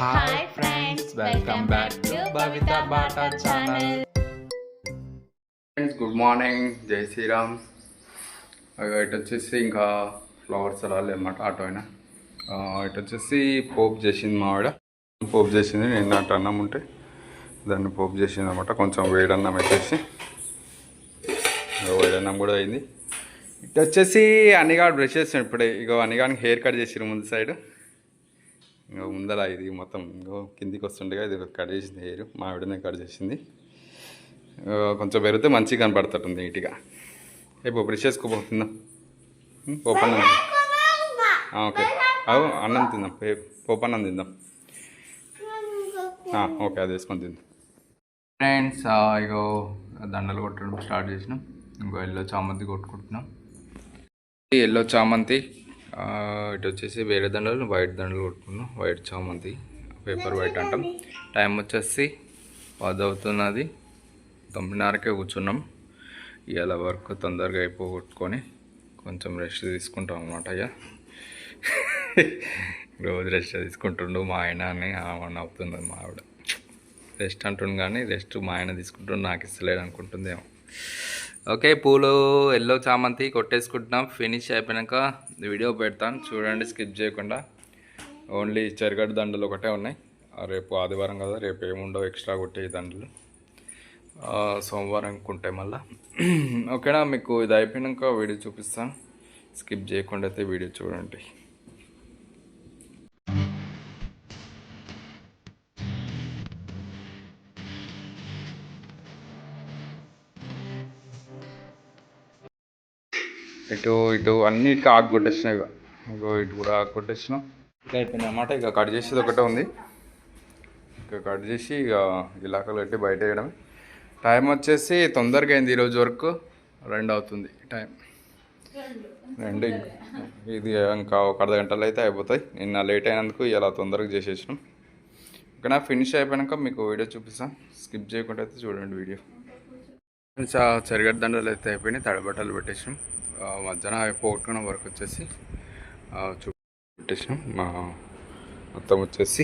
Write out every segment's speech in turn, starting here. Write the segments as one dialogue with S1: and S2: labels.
S1: Hi friends, welcome back to Bhavita Bata channel.
S2: Friends good morning, జై శ్రీరామ్. ఇటు వచ్చేసి ఇంకా ఫ్లవర్స్ రాలే అన్నమాట ఆటో అయినా. ఇటు వచ్చేసి పోపు చేసింది మా ఆవిడ. పోపు చేసింది, నేను అటు అన్నం ఉంటే దాన్ని పోపు చేసింది అనమాట. కొంచెం వేడన్నం వేసేసి వేడన్నం కూడా అయింది. ఇటు వచ్చేసి అన్నిగాడు బ్రష్ చేసాను ఇప్పుడే. అన్నిగానికి హెయిర్ కట్ చేసారు ముందు సైడ్. ముందర ఇది మొత్తం కిందికి వస్తుండగా ఇది కట్ చేసింది హెయిర్. మా ఆవిడనే కట్ చేసింది. కొంచెం పెరిగితే మంచిగా కనపడుతుంది నీట్గా. ఇప్పుడు బ్రష్ చేసుకోబోతుందా? పోపు అన్నం. ఓకే, అన్నం తిందాం, పోపు అన్నం తిందాం. ఓకే, అది వేసుకొని తిందాం. ఫ్రెండ్స్ దండలు కొట్టడం స్టార్ట్ చేసినాం. ఎల్లో చామంతి కొట్టుకుంటున్నాం. ఎల్లో చామంతి, ఇటు వచ్చేసి వేరే దండలు, వైట్ దండలు కొట్టుకున్నాం. వైట్ చామంతి, పేపర్ వైట్ అంటాం. టైం వచ్చేసి 10 అవుతున్నది. 9:30కే కూర్చున్నాం. ఇవాళ వర్క్ తొందరగా అయిపోగొట్టుకొని కొంచెం రెస్ట్ తీసుకుంటాం అన్నమాట. రోజు రెస్ట్ తీసుకుంటుండు మా ఆయన అని అవుతుంది మా ఆవిడ. రెస్ట్ అంటుండు కానీ రెస్ట్ మా ఆయన తీసుకుంటుండు, నాకు ఇస్తలేడు అనుకుంటుందేమో. ఓకే, పూలు ఎల్లో చామంతి కొట్టేసుకుంటున్నాం. ఫినిష్ అయిపోయాక వీడియో పెడతాను, చూడండి స్కిప్ చేయకుండా. ఓన్లీ చెరగడ్డ దండలు ఒకటే ఉన్నాయి. రేపు ఆదివారం కదా, రేపు ఏముండవు ఎక్స్ట్రా కొట్టే దండలు. సోమవారం కొంటే మళ్ళీ. ఓకేనా, మీకు ఇది అయిపోయాక వీడియో చూపిస్తాను. స్కిప్ చేయకుండా అయితే వీడియో చూడండి. ఇటు అన్నిటికీ ఆకు కొట్టేసినాయి. ఇటు కూడా ఆకు కొట్టేసినాం. ఇట్లా అయిపోయింది అన్నమాట. ఇక కట్ చేసేది ఒకటే ఉంది. ఇక కట్ చేసి ఇలాకలు పెట్టి బయట వేయడం. టైం వచ్చేసి తొందరగా అయింది. ఈరోజు వరకు 2 అవుతుంది టైం. 2 ఇది ఇంకా ఒక అర్ధగంటలో అయితే అయిపోతాయి. నిన్న లేట్ అయినందుకు ఇలా తొందరగా చేసేసినాం. ఓకేనా, ఫినిష్ అయిపోయాక మీకు వీడియో చూపిస్తాను. స్కిప్ చేయకుండా అయితే చూడండి వీడియో. చెరగడ్డ దండలు అయితే అయిపోయినాయి. తడబట్టలు పెట్టేసినాం. మధ్యాహ్నం పోగొట్టుకున్న వరకు వచ్చేసి పెట్టేసినాం. మొత్తం వచ్చేసి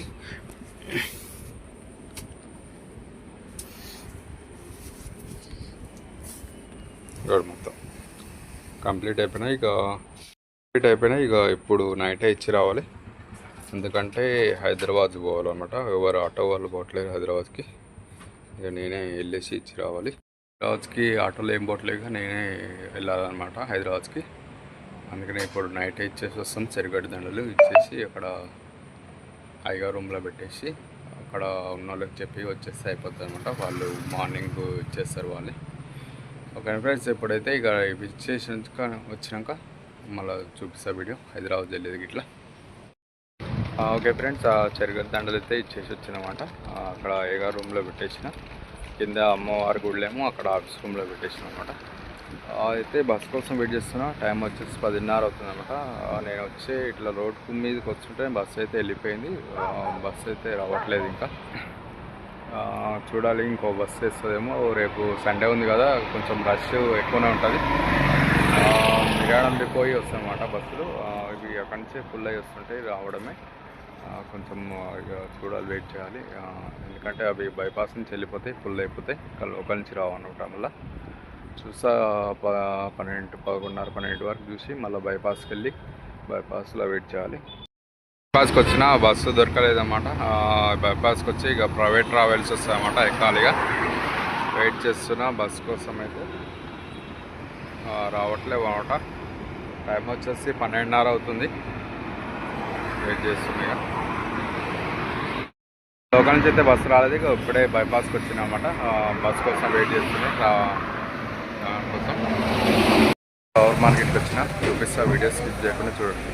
S2: మొత్తం కంప్లీట్ అయిపోయినాయి. ఇక ఇప్పుడు నైటే ఇచ్చి రావాలి. ఎందుకంటే హైదరాబాద్ పోవాలన్నమాట. ఎవరు ఆటో వాళ్ళు పోవట్లేదు హైదరాబాద్కి. ఇక నేనే వెళ్ళేసి ఇచ్చి రావాలి. హైదరాబాద్కి ఆటోలో ఏం పోవట్లేక నేనే వెళ్ళాలన్నమాట హైదరాబాద్కి. అందుకనే ఇప్పుడు నైట్ ఇచ్చేసి వస్తాం. చెరగడ్డ దండలు ఇచ్చేసి అక్కడ అయ్యగారు రూమ్లో పెట్టేసి అక్కడ ఉన్న వాళ్ళకి చెప్పి వచ్చేస్తే అయిపోతుంది అనమాట. వాళ్ళు మార్నింగ్ ఇచ్చేస్తారు వాళ్ళు. ఓకే ఫ్రెండ్స్, ఇప్పుడైతే ఇక వచ్చినాక మళ్ళీ చూపిస్తా వీడియో హైదరాబాద్ వెళ్ళేది ఇట్లా. ఓకే ఫ్రెండ్స్, చెరగడ్డ దండలు అయితే ఇచ్చేసి వచ్చినమాట. అక్కడ అయ్యగారు రూమ్లో పెట్టేసిన. కింద అమ్మవారి గుడిలేమో అక్కడ ఆఫీస్ రూమ్లో పెట్టేసాను అనమాట. అయితే బస్ కోసం వెయిట్ చేస్తున్నా. టైం వచ్చేసి 10:30 అవుతుంది అనమాట. నేను వచ్చి ఇట్లా రోడ్ మీదకి వస్తుంటే బస్సు అయితే వెళ్ళిపోయింది. బస్సు అయితే రావట్లేదు ఇంకా. చూడాలి, ఇంకో బస్సు వేస్తుందేమో. రేపు సండే ఉంది కదా, కొంచెం రష్ ఎక్కువనే ఉంటుంది. మిరాణం పోయి వస్తాయి అన్నమాట బస్సులు. ఇవి అక్కడి నుంచే ఫుల్ అయ్యి వస్తుంటాయి. రావడమే కొంచెం చూడాలి, వెయిట్ చేయాలి. ఎందుకంటే అవి బైపాస్ నుంచి వెళ్ళిపోతాయి, ఫుల్ అయిపోతాయి. లోకల్ నుంచి రావన్నమాట. మళ్ళీ చూసా 11:30 వరకు చూసి మళ్ళీ బైపాస్కి వెళ్ళి బైపాస్లో వెయిట్ చేయాలి. బైపాస్కి వచ్చిన బస్సు దొరకలేదన్నమాట. బైపాస్కి వచ్చి ఇక ప్రైవేట్ ట్రావెల్స్ వస్తాయన్నమాట, ఎక్కాలిగా. వెయిట్ చేస్తున్నా బస్ కోసం. అయితే రావట్లేవు అన్నమాట. టైం వచ్చేసి 12:30 అవుతుంది. వెయిట్ చేస్తున్నాయి. లోకల్ నుంచి అయితే బస్సు రాలేదు. ఇప్పుడే బైపాస్కి వచ్చినామన్నమాట. బస్ కోసం వెయిట్ చేస్తున్నాయి. దానికోసం పవర్ మార్కెట్కి వచ్చిన చూపిస్తా. వీడియోస్ స్కిప్ చేయకుండా చూడండి.